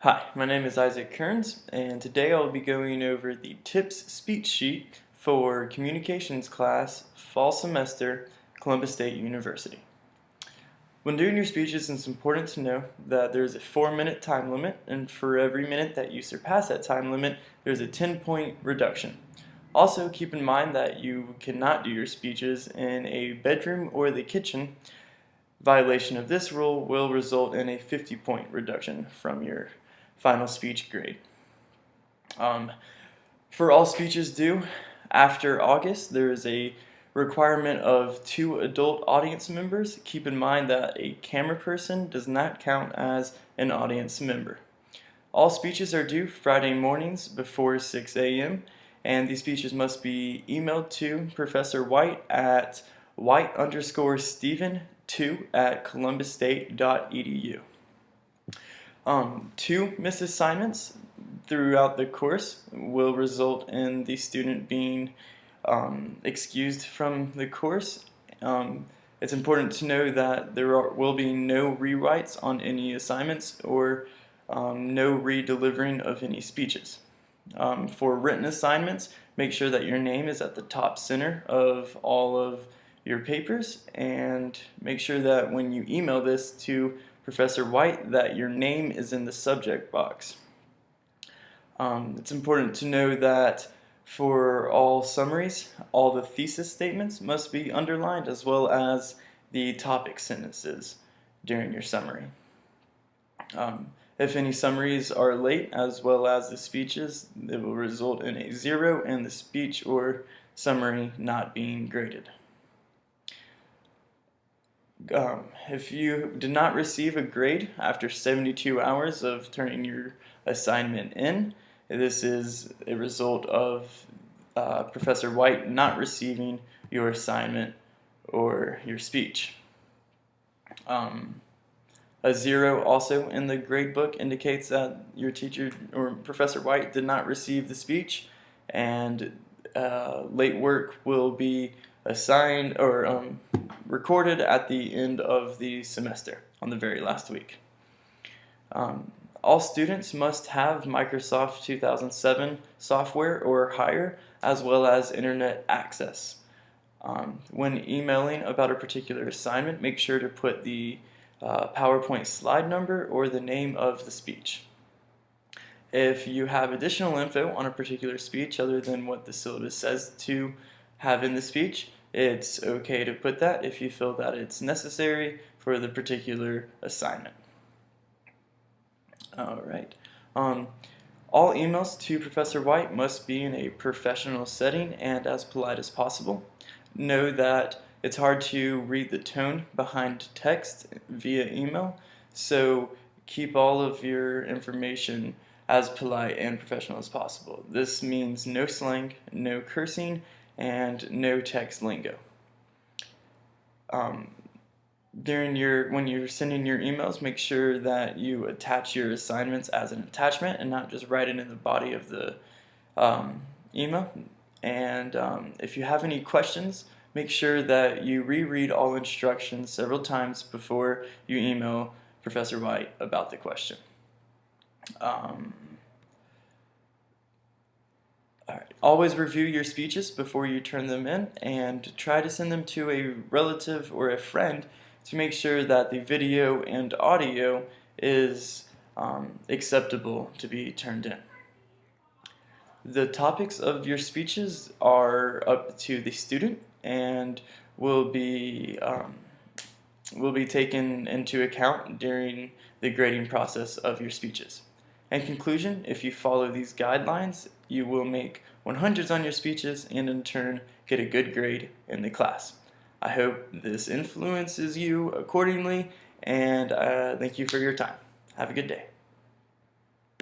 Hi, my name is Isaac Kearns, and today I'll be going over the TIPS speech sheet for Communications class, fall semester, Columbus State University. When doing your speeches, it's important to know that there's a 4-minute time limit, and for every minute that you surpass that time limit, there's a 10-point reduction. Also, keep in mind that you cannot do your speeches in a bedroom or the kitchen. Violation of this rule will result in a 50-point reduction from your final speech grade. For all speeches due after August, there is a requirement of 2 adult audience members. Keep in mind that a camera person does not count as an audience member. All speeches are due Friday mornings before 6 a.m. and these speeches must be emailed to Professor White at white_Steven2@columbusstate.edu. 2 missed assignments throughout the course will result in the student being excused from the course. It's important to know that there will be no rewrites on any assignments or no redelivering of any speeches. For written assignments, make sure that your name is at the top center of all of your papers, and make sure that when you email this to Professor White that your name is in the subject box. It's important to know that for all summaries, all the thesis statements must be underlined as well as the topic sentences during your summary. If any summaries are late as well as the speeches, it will result in a 0 and the speech or summary not being graded. If you did not receive a grade after 72 hours of turning your assignment in, this is a result of Professor White not receiving your assignment or your speech. A 0 also in the grade book indicates that your teacher or Professor White did not receive the speech, and late work will be assigned or recorded at the end of the semester on the very last week. All students must have Microsoft 2007 software or higher, as well as internet access. When emailing about a particular assignment, make sure to put the PowerPoint slide number or the name of the speech. If you have additional info on a particular speech other than what the syllabus says to have in the speech, it's okay to put that if you feel that it's necessary for the particular assignment. Alright. All emails to Professor White must be in a professional setting and as polite as possible. Know that it's hard to read the tone behind text via email, so keep all of your information as polite and professional as possible. This means no slang, no cursing, and no text lingo. When you're sending your emails, make sure that you attach your assignments as an attachment and not just write it in the body of the email. And if you have any questions, make sure that you reread all instructions several times before you email Professor White about the question. Always review your speeches before you turn them in, and try to send them to a relative or a friend to make sure that the video and audio is acceptable to be turned in. The topics of your speeches are up to the student and will be taken into account during the grading process of your speeches. In conclusion, if you follow these guidelines, you will make 100s on your speeches and in turn get a good grade in the class. I hope this influences you accordingly, and thank you for your time. Have a good day.